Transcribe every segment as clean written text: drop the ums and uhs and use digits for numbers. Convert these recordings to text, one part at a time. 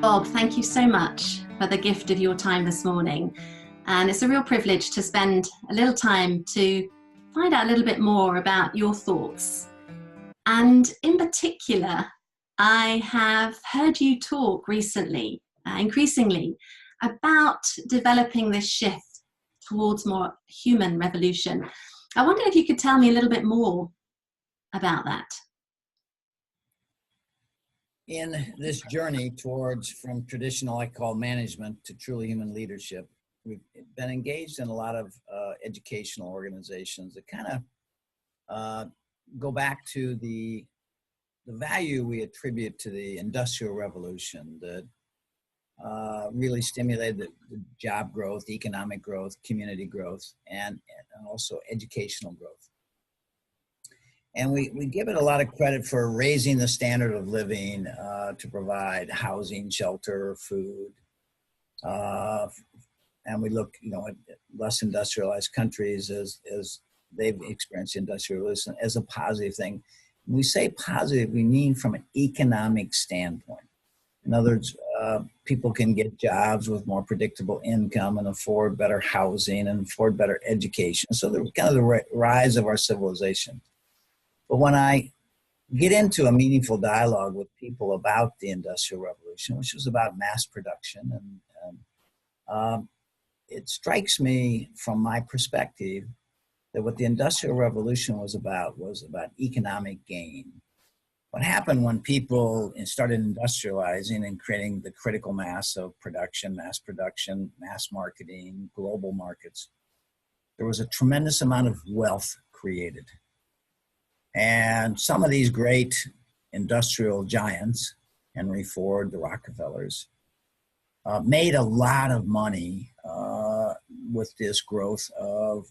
Bob, thank you so much for the gift of your time this morning. And it's a real privilege to spend a little time to find out a little bit more about your thoughts. And in particular, I have heard you talk recently, increasingly, about developing this shift towards more human revolution. I wonder if you could tell me a little bit more about that. In this journey towards from traditional, I call management, to truly human leadership, we've been engaged in a lot of educational organizations that kind of go back to the value we attribute to the Industrial Revolution that really stimulated the job growth, economic growth, community growth, and also educational growth. And we give it a lot of credit for raising the standard of living to provide housing, shelter, food. And we look, at less industrialized countries as they've experienced industrialism as a positive thing. When we say positive, we mean from an economic standpoint. In other words, people can get jobs with more predictable income and afford better housing and afford better education. So they're kind of the rise of our civilization. But when I get into a meaningful dialogue with people about the Industrial Revolution, which was about mass production, and it strikes me from my perspective that what the Industrial Revolution was about economic gain. What happened when people started industrializing and creating the critical mass of production, mass marketing, global markets, there was a tremendous amount of wealth created. And some of these great industrial giants, Henry Ford, the Rockefellers, made a lot of money with this growth of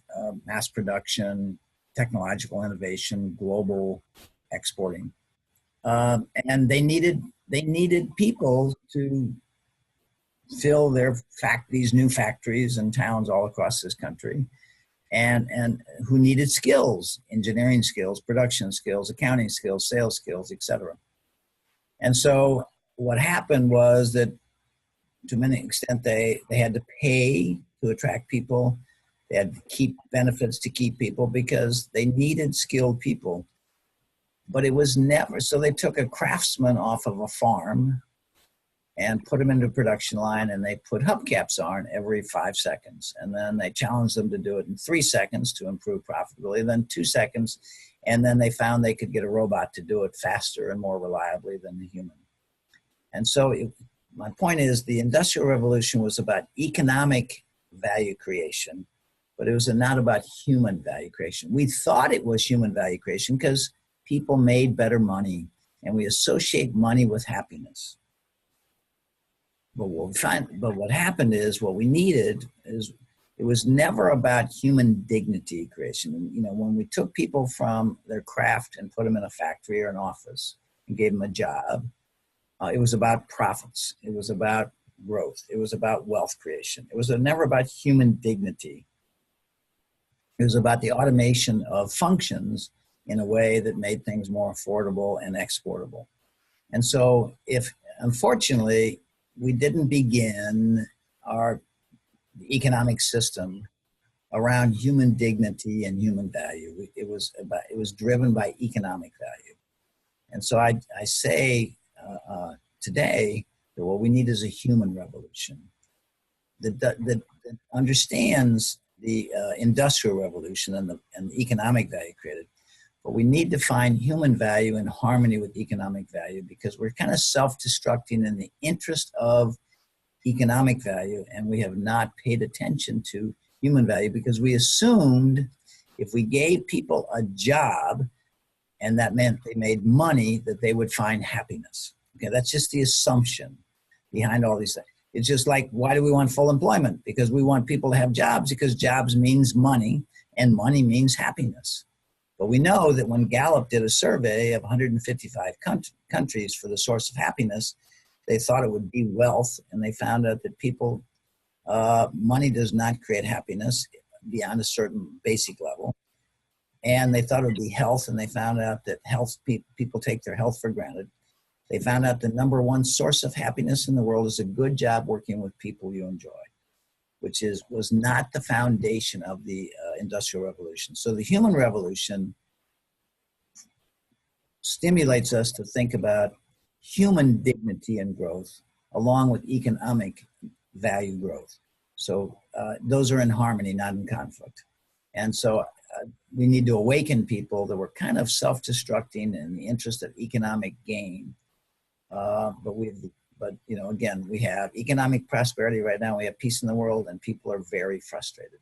mass production, technological innovation, global exporting. And they needed people to fill these new factories and towns all across this country. And who needed skills, engineering skills, production skills, accounting skills, sales skills, etc. And so what happened was that to many extent they had to pay to attract people. They had to keep benefits to keep people because they needed skilled people. But it was never, so they took a craftsman off of a farm and put them into a production line, and they put hubcaps on every 5 seconds. And then they challenged them to do it in 3 seconds to improve profitability, then 2 seconds. And then they found they could get a robot to do it faster and more reliably than the human. And so my point is the Industrial Revolution was about economic value creation, but it was not about human value creation. We thought it was human value creation because people made better money, and we associate money with happiness. But what happened is what we needed is it was never about human dignity creation. And, when we took people from their craft and put them in a factory or an office and gave them a job, it was about profits. It was about growth. It was about wealth creation. It was never about human dignity. It was about the automation of functions in a way that made things more affordable and exportable. And so unfortunately, we didn't begin our economic system around human dignity and human value. It was driven by economic value. And so I say today that what we need is a human revolution that understands the Industrial Revolution and the economic value created. But we need to find human value in harmony with economic value, because we're kind of self-destructing in the interest of economic value, and we have not paid attention to human value because we assumed if we gave people a job and that meant they made money, that they would find happiness. Okay, that's just the assumption behind all these things. It's just like, why do we want full employment? Because we want people to have jobs, because jobs means money, and money means happiness. But we know that when Gallup did a survey of 155 countries for the source of happiness, they thought it would be wealth, and they found out that money does not create happiness beyond a certain basic level. And they thought it would be health, and they found out that people take their health for granted. They found out the number one source of happiness in the world is a good job working with people you enjoy, which was not the foundation of the Industrial Revolution. So the human revolution stimulates us to think about human dignity and growth along with economic value growth. So those are in harmony, not in conflict. And so we need to awaken people that were kind of self-destructing in the interest of economic gain. But you know, again, we have economic prosperity right now. We have peace in the world, and people are very frustrated.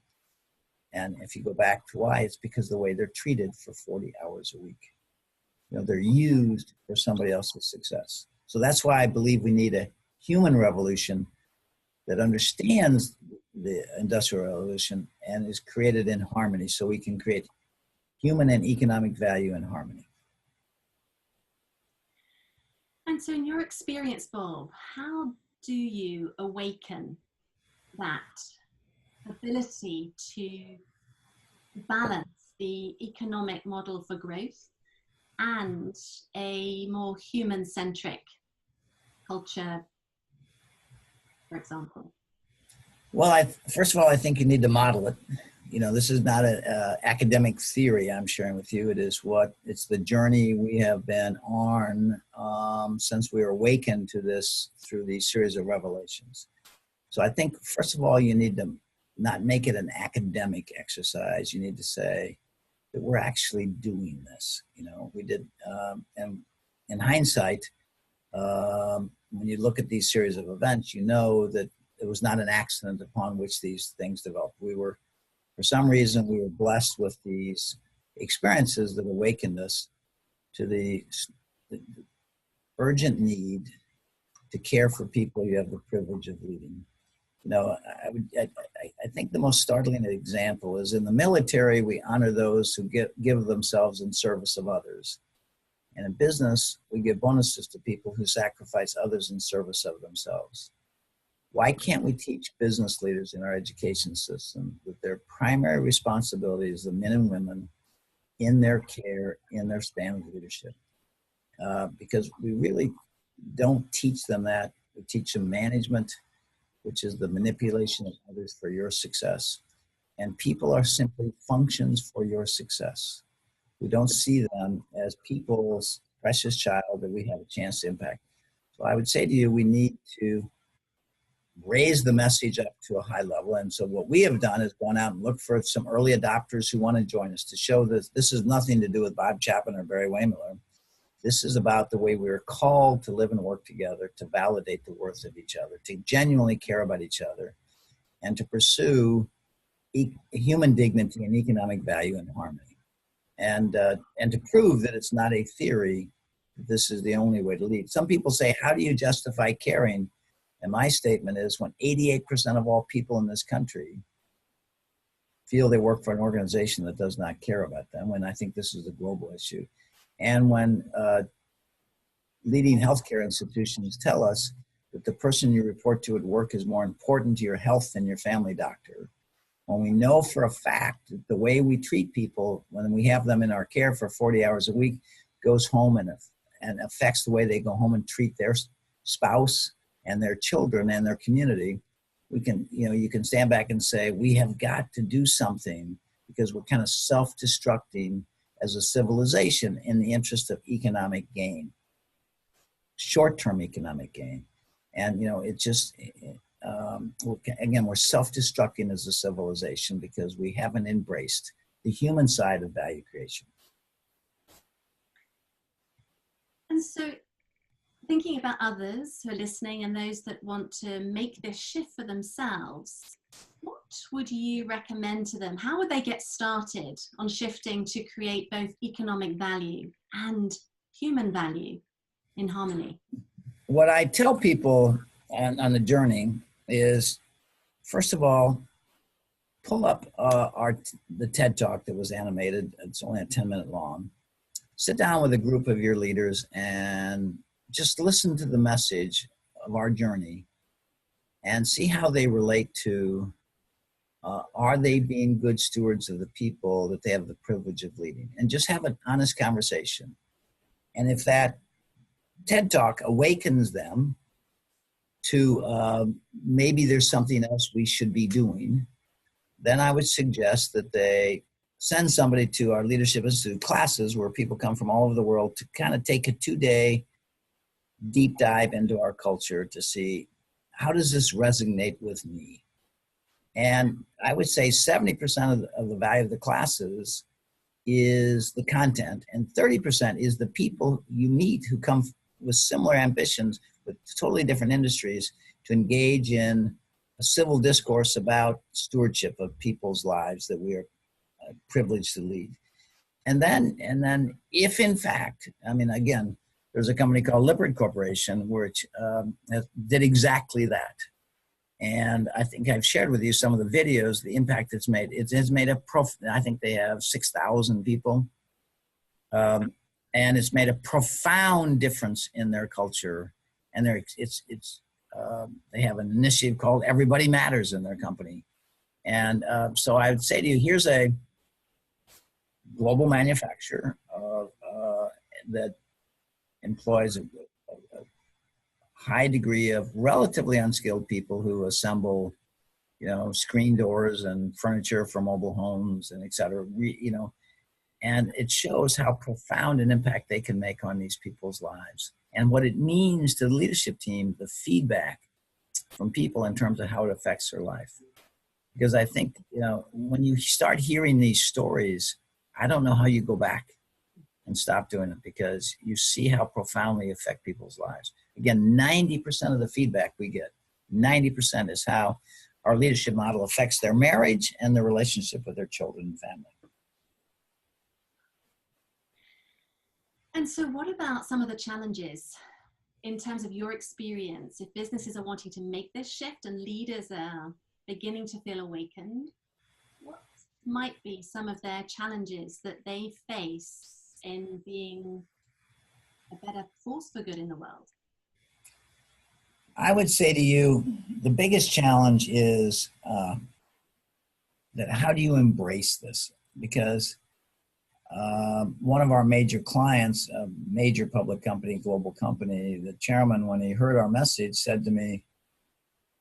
And if you go back to why, it's because of the way they're treated for 40 hours a week. You know, they're used for somebody else's success. So that's why I believe we need a human revolution that understands the Industrial Revolution and is created in harmony, so we can create human and economic value in harmony. And so in your experience, Bob, how do you awaken that ability to balance the economic model for growth and a more human-centric culture, for example? Well, first of all, I think you need to model it. You know, this is not an academic theory I'm sharing with you. It's the journey we have been on since we were awakened to this through these series of revelations. So I think, first of all, you need to not make it an academic exercise. You need to say that we're actually doing this. You know, we did, and in hindsight, when you look at these series of events, you know that it was not an accident upon which these things developed. For some reason, we were blessed with these experiences that awakened us to the urgent need to care for people you have the privilege of leading. You know, I think the most startling example is in the military, we honor those who give themselves in service of others. And in business, we give bonuses to people who sacrifice others in service of themselves. Why can't we teach business leaders in our education system that their primary responsibility is the men and women in their care, in their span of leadership? Because we really don't teach them that. We teach them management, which is the manipulation of others for your success. And people are simply functions for your success. We don't see them as people's precious child that we have a chance to impact. So I would say to you, we need to raise the message up to a high level. And so what we have done is gone out and looked for some early adopters who want to join us to show that this has nothing to do with Bob Chapman or Barry Wehmiller. This is about the way we are called to live and work together, to validate the worth of each other, to genuinely care about each other, and to pursue human dignity and economic value and harmony. And to prove that it's not a theory, this is the only way to lead. Some people say, how do you justify caring? And my statement is, when 88% of all people in this country feel they work for an organization that does not care about them, and I think this is a global issue, and when leading healthcare institutions tell us that the person you report to at work is more important to your health than your family doctor, when we know for a fact that the way we treat people when we have them in our care for 40 hours a week goes home and affects the way they go home and treat their spouse and their children and their community, you can stand back and say, we have got to do something because we're kind of self-destructing as a civilization in the interest of economic gain, short-term economic gain. And, it just, again, we're self-destructing as a civilization because we haven't embraced the human side of value creation. And so, thinking about others who are listening and those that want to make this shift for themselves, what would you recommend to them? How would they get started on shifting to create both economic value and human value in harmony? What I tell people on the journey is, first of all, pull up the TED Talk that was animated. It's only a 10-minute long. Sit down with a group of your leaders and just listen to the message of our journey and see how they relate to, are they being good stewards of the people that they have the privilege of leading? And just have an honest conversation. And if that TED Talk awakens them to maybe there's something else we should be doing, then I would suggest that they send somebody to our Leadership Institute classes where people come from all over the world to kind of take a 2-day deep dive into our culture to see how does this resonate with me. And I would say 70% of the value of the classes is the content, and 30% is the people you meet who come with similar ambitions with totally different industries to engage in a civil discourse about stewardship of people's lives that we are privileged to lead. And then if in fact, I mean, again, there's a company called Lippert Corporation which did exactly that. And I think I've shared with you some of the videos, the impact it's made. It has made I think they have 6,000 people. And it's made a profound difference in their culture. And they have an initiative called Everybody Matters in their company. And so I would say to you, here's a global manufacturer that employs a high degree of relatively unskilled people who assemble, screen doors and furniture for mobile homes and et cetera, and it shows how profound an impact they can make on these people's lives and what it means to the leadership team, the feedback from people in terms of how it affects their life. Because I think, when you start hearing these stories, I don't know how you go back and stop doing it, because you see how profoundly affect people's lives. Again, 90% of the feedback we get, 90% is how our leadership model affects their marriage and their relationship with their children and family. And so what about some of the challenges in terms of your experience? If businesses are wanting to make this shift and leaders are beginning to feel awakened, what might be some of their challenges that they face in being a better force for good in the world? I would say to you, the biggest challenge is that how do you embrace this? Because one of our major clients, a major public company, global company, the chairman, when he heard our message, said to me,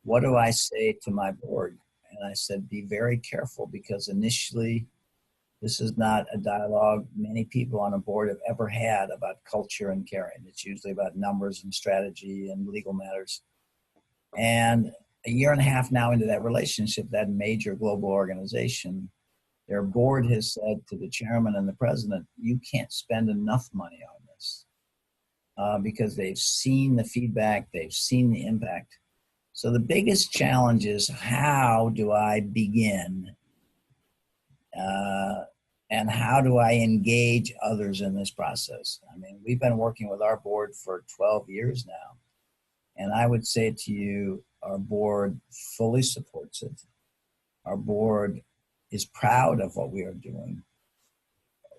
"What do I say to my board?" And I said, "Be very careful, because initially, this is not a dialogue many people on a board have ever had about culture and caring. It's usually about numbers and strategy and legal matters." And a year and a half now into that relationship, that major global organization, their board has said to the chairman and the president, "You can't spend enough money on this," because they've seen the feedback, they've seen the impact. So the biggest challenge is, how do I begin and how do I engage others in this process? I mean, we've been working with our board for 12 years now. And I would say to you, our board fully supports it. Our board is proud of what we are doing.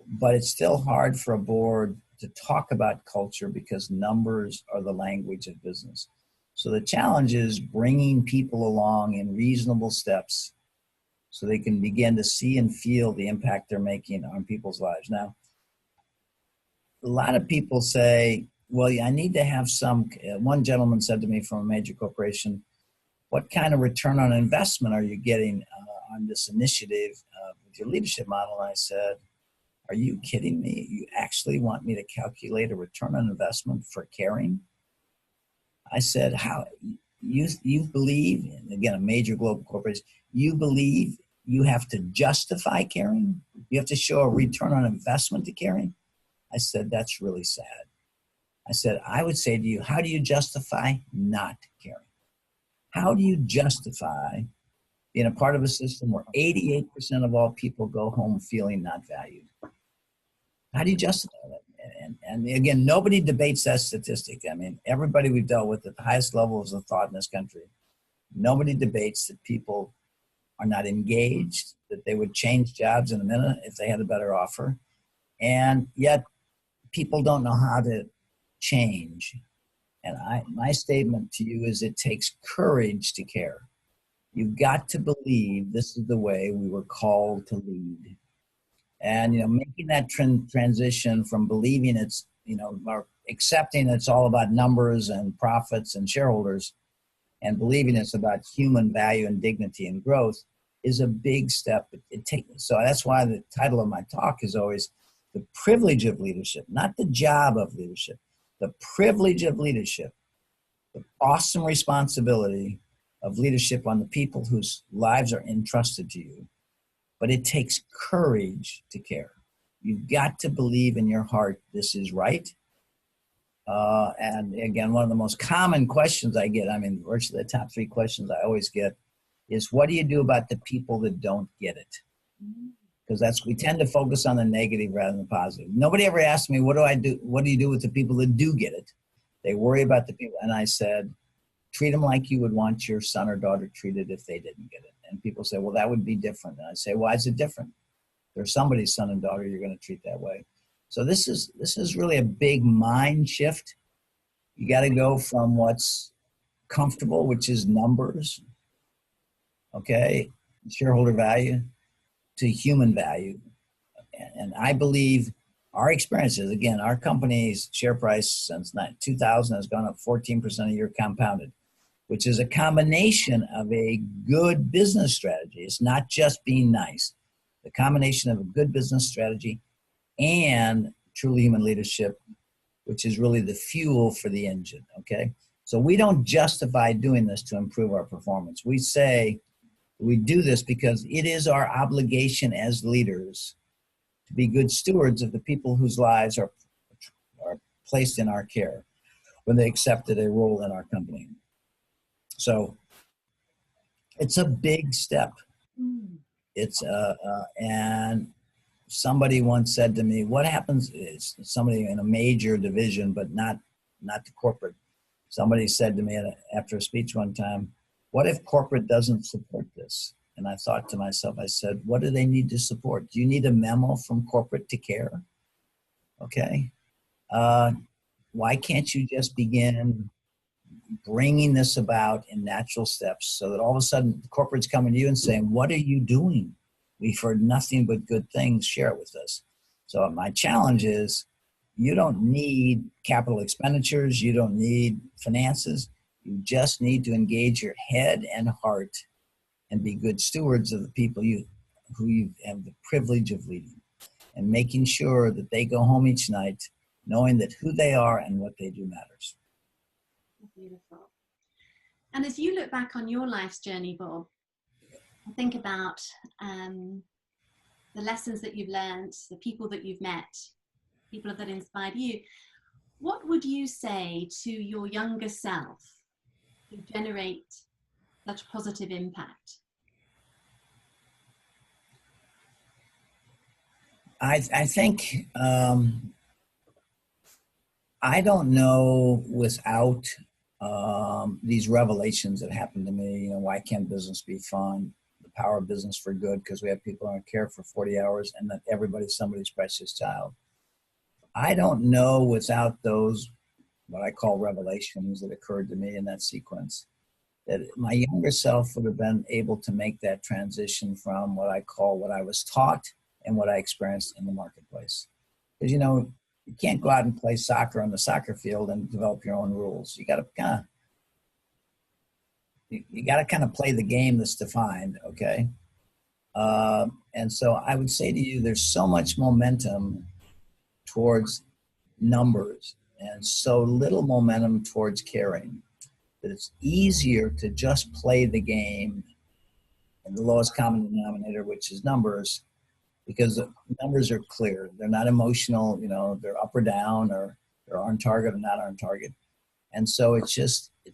But it's still hard for a board to talk about culture because numbers are the language of business. So the challenge is bringing people along in reasonable steps so they can begin to see and feel the impact they're making on people's lives. Now, a lot of people say, well, I need to have some, one gentleman said to me from a major corporation, "What kind of return on investment are you getting on this initiative with your leadership model?" And I said, "Are you kidding me? You actually want me to calculate a return on investment for caring?" I said, "How you believe," and again, a major global corporation, "you believe you have to justify caring? You have to show a return on investment to caring?" I said, "That's really sad." I said, "I would say to you, how do you justify not caring? How do you justify being a part of a system where 88% of all people go home feeling not valued? How do you justify that?" And again, nobody debates that statistic. I mean, everybody we've dealt with at the highest levels of thought in this country, nobody debates that people are not engaged, that they would change jobs in a minute if they had a better offer. And yet people don't know how to change. And my statement to you is, it takes courage to care. You've got to believe this is the way we were called to lead. And, making that transition from believing it's, our accepting it's all about numbers and profits and shareholders and believing it's about human value and dignity and growth is a big step. So that's why the title of my talk is always the privilege of leadership, not the job of leadership, the privilege of leadership, the awesome responsibility of leadership on the people whose lives are entrusted to you. But it takes courage to care. You've got to believe in your heart this is right. And again, one of the most common questions I get, I mean, virtually the top 3 questions I always get is, what do you do about the people that don't get it? Because we tend to focus on the negative rather than the positive. Nobody ever asked me, what do I do? What do you do with the people that do get it? They worry about the people. And I said, treat them like you would want your son or daughter treated if they didn't get it. And people say, well, that would be different. And I say, why is it different? There's somebody's son and daughter you're going to treat that way. So this is really a big mind shift. You got to go from what's comfortable, which is numbers, okay, shareholder value, to human value. And I believe our experiences, again, our company's share price since 2000 has gone up 14% a year compounded, which is a combination of a good business strategy. It's not just being nice. The combination of a good business strategy and truly human leadership, which is really the fuel for the engine, okay? So we don't justify doing this to improve our performance. We say we do this because it is our obligation as leaders to be good stewards of the people whose lives are placed in our care when they accepted a role in our company. So it's a big step. It's and somebody once said to me, what happens is somebody in a major division, but not the corporate. Somebody said to me after a speech one time, what if corporate doesn't support this? And I thought to myself, I said, what do they need to support? Do you need a memo from corporate to care? Okay. Why can't you just begin bringing this about in natural steps so that all of a sudden the corporate's coming to you and saying, what are you doing? We've heard nothing but good things. Share it with us. So my challenge is, you don't need capital expenditures. You don't need finances. You just need to engage your head and heart and be good stewards of the people who you have the privilege of leading, and making sure that they go home each night knowing that who they are and what they do matters. Beautiful. And as you look back on your life's journey, Bob, think about the lessons that you've learned, the people that you've met, people that inspired you. What would you say to your younger self to generate such positive impact? I think I don't know without these revelations that happened to me. You know, why can't business be fun? The power of business for good, because we have people on care for 40 hours and that everybody's somebody's precious child. I don't know without those, what I call revelations that occurred to me in that sequence, that my younger self would have been able to make that transition from what I call what I was taught and what I experienced in the marketplace. Because, you know, you can't go out and play soccer on the soccer field and develop your own rules. You got to kind of play the game that's defined, okay? And so I would say to you, there's so much momentum towards numbers and so little momentum towards caring that it's easier to just play the game and the lowest common denominator, which is numbers, because the numbers are clear. They're not emotional, you know, they're up or down, or they're on target or not on target. And so it's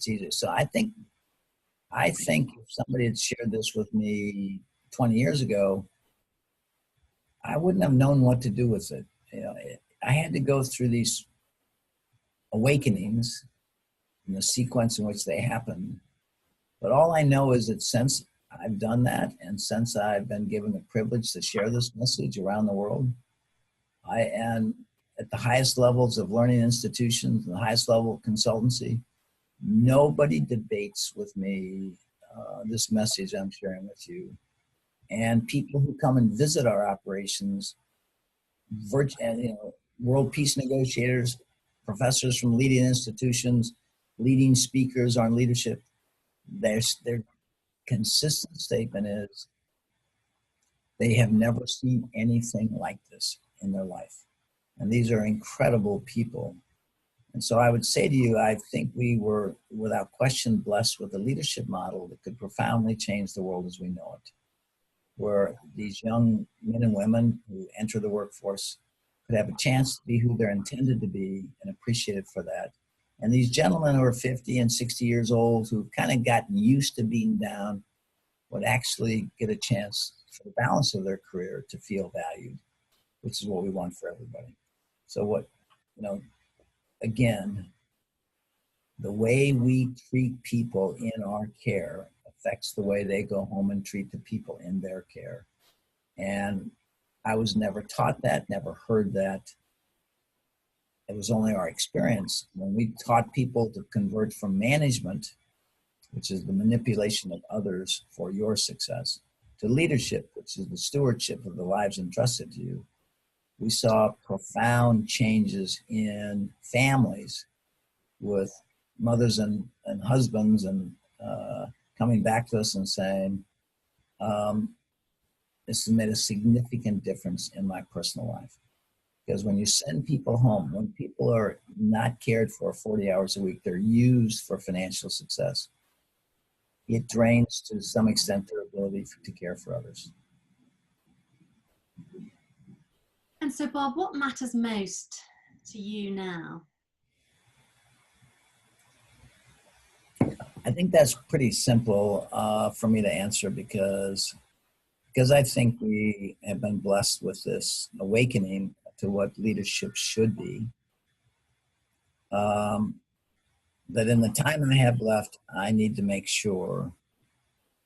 easier. So I think if somebody had shared this with me 20 years ago, I wouldn't have known what to do with it. You know, I had to go through these awakenings in the sequence in which they happen. But all I know is that since I've done that, and since I've been given the privilege to share this message around the world, I am at the highest levels of learning institutions and the highest level of consultancy. Nobody debates with me this message I'm sharing with you. And people who come and visit our operations, and, you know, world peace negotiators, professors from leading institutions, leading speakers on leadership, their consistent statement is they have never seen anything like this in their life. And these are incredible people. And so I would say to you, I think we were, without question, blessed with a leadership model that could profoundly change the world as we know it, where these young men and women who enter the workforce could have a chance to be who they're intended to be and appreciated for that. And these gentlemen who are 50 and 60 years old who've kind of gotten used to being down would actually get a chance for the balance of their career to feel valued, which is what we want for everybody. So what, again, the way we treat people in our care affects the way they go home and treat the people in their care. And I was never taught that, never heard that. It was only our experience. When we taught people to convert from management, which is the manipulation of others for your success, to leadership, which is the stewardship of the lives entrusted to you, we saw profound changes in families with mothers and husbands and coming back to us and saying, this has made a significant difference in my personal life. Because when you send people home, when people are not cared for 40 hours a week, they're used for financial success. It drains to some extent their ability to care for others. And so, Bob, what matters most to you now? I think that's pretty simple for me to answer because I think we have been blessed with this awakening to what leadership should be. That in the time I have left, I need to make sure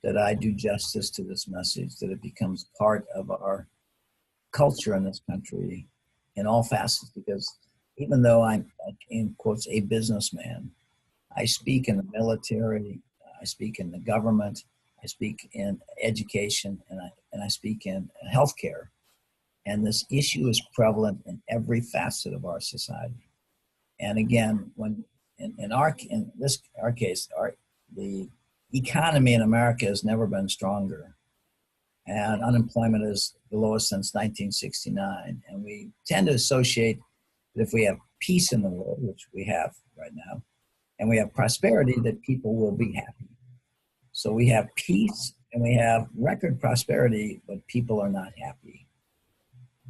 that I do justice to this message, that it becomes part of our culture in this country in all facets, because even though I'm, in quotes, a businessman, I speak in the military, I speak in the government, I speak in education, and I speak in healthcare. And this issue is prevalent in every facet of our society. And again, when in our case, the economy in America has never been stronger, and unemployment is the lowest since 1969. And we tend to associate that if we have peace in the world, which we have right now, and we have prosperity, that people will be happy. So we have peace and we have record prosperity, but people are not happy.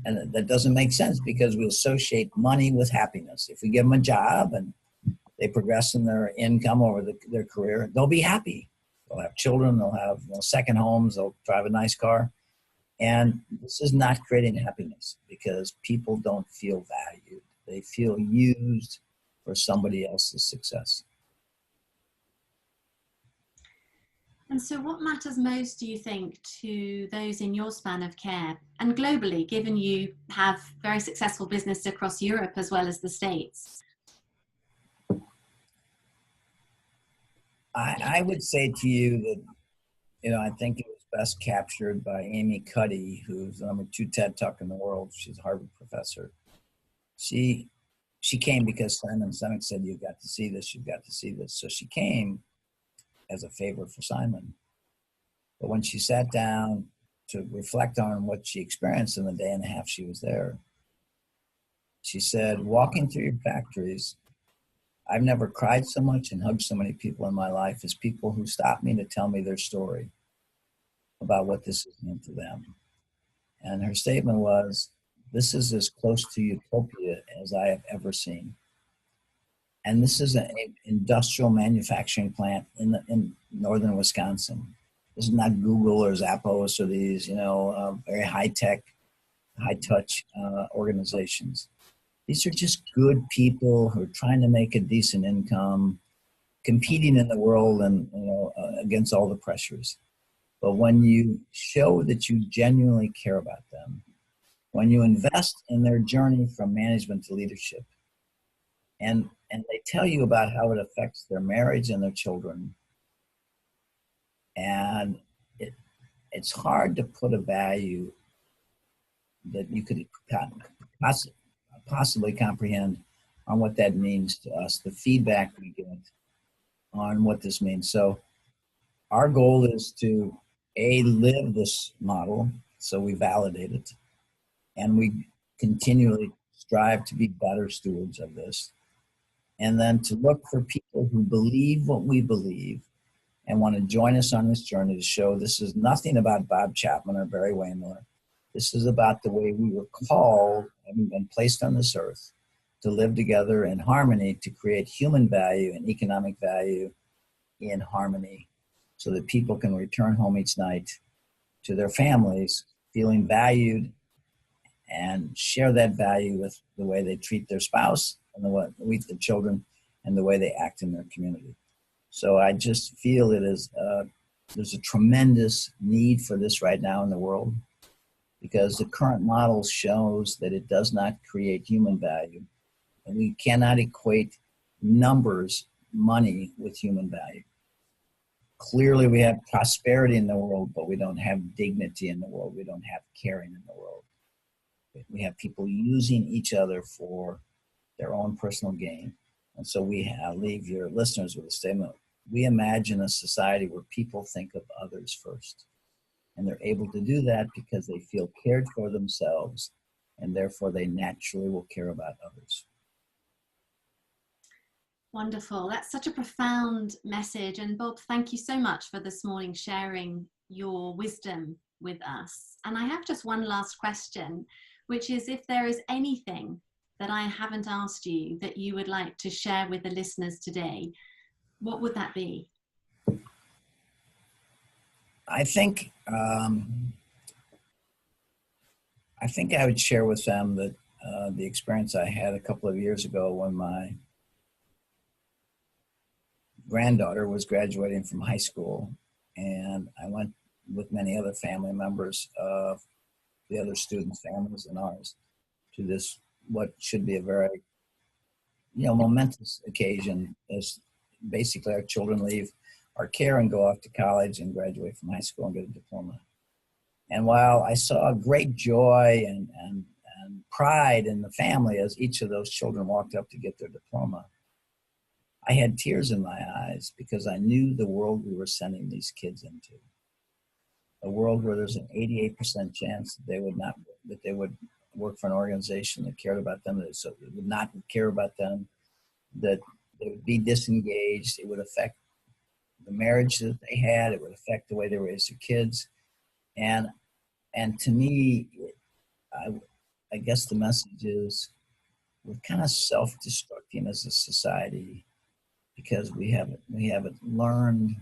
And that doesn't make sense because we associate money with happiness. If we give them a job and they progress in their income over their career, they'll be happy. They'll have children, they'll have second homes, they'll drive a nice car. And this is not creating happiness because people don't feel valued. They feel used for somebody else's success. And so what matters most, do you think, to those in your span of care and globally, given you have very successful business across Europe as well as the States? I would say to you that, I think it was best captured by Amy Cuddy, who's the #2 TED Talk in the world. She's a Harvard professor. She came because Simon Sinek said, you've got to see this, you've got to see this. So she came as a favor for Simon. But when she sat down to reflect on what she experienced in the day and a half she was there, she said, walking through your factories, I've never cried so much and hugged so many people in my life as people who stopped me to tell me their story about what this has meant to them. And her statement was, this is as close to utopia as I have ever seen. And this is an industrial manufacturing plant in northern Wisconsin. This is not Google or Zappos or these, very high-tech, high-touch organizations. These are just good people who are trying to make a decent income, competing in the world and against all the pressures. But when you show that you genuinely care about them, when you invest in their journey from management to leadership, and they tell you about how it affects their marriage and their children, and it's hard to put a value that you could possibly comprehend on what that means to us, the feedback we get on what this means. So our goal is to live this model, so we validate it, and we continually strive to be better stewards of this, and then to look for people who believe what we believe and want to join us on this journey to show this is nothing about Bob Chapman or Barry Wehmiller. This is about the way we were called, having been placed on this earth, to live together in harmony, to create human value and economic value in harmony, so that people can return home each night to their families feeling valued and share that value with the way they treat their spouse and the way they treat their children and the way they act in their community. So I just feel it is, there's a tremendous need for this right now in the world, because the current model shows that it does not create human value. And we cannot equate numbers, money, with human value. Clearly, we have prosperity in the world, but we don't have dignity in the world. We don't have caring in the world. We have people using each other for their own personal gain. And so leave your listeners with a statement. We imagine a society where people think of others first. And they're able to do that because they feel cared for themselves, and therefore they naturally will care about others. Wonderful. That's such a profound message. And Bob, thank you so much for this morning sharing your wisdom with us. And I have just one last question, which is, if there is anything that I haven't asked you that you would like to share with the listeners today, what would that be? I think I would share with them that the experience I had a couple of years ago when my granddaughter was graduating from high school, and I went with many other family members of the other students' families and ours to this, what should be a very, momentous occasion, as basically our children leave our care and go off to college and graduate from high school and get a diploma. And while I saw great joy and pride in the family as each of those children walked up to get their diploma, I had tears in my eyes because I knew the world we were sending these kids into. A world where there's an 88% chance that they would work for an organization that cared about them, that would not care about them, that they would be disengaged. It would affect the marriage that they had. It would affect the way they raised their kids. And to me, I guess the message is we're kind of self-destructing as a society because we haven't learned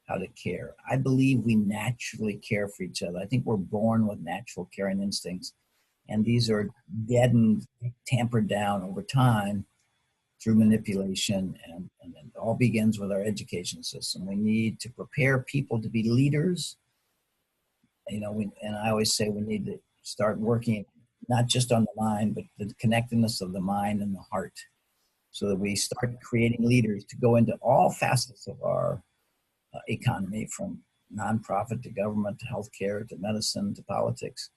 how to care. I believe we naturally care for each other. I think we're born with natural caring instincts, and these are deadened, tampered down over time through manipulation, and it all begins with our education system. We need to prepare people to be leaders. And I always say we need to start working not just on the mind, but the connectedness of the mind and the heart, so that we start creating leaders to go into all facets of our economy, from nonprofit to government to healthcare to medicine to politics.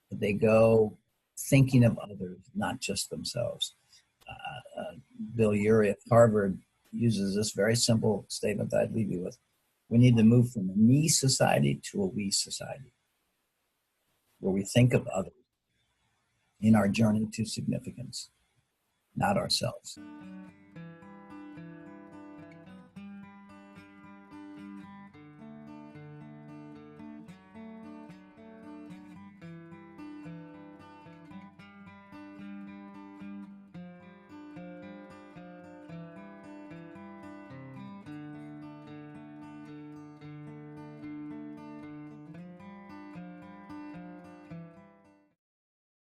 But they go thinking of others, not just themselves. Bill Urey of Harvard uses this very simple statement that I'd leave you with. We need to move from a me society to a we society, where we think of others in our journey to significance, not ourselves.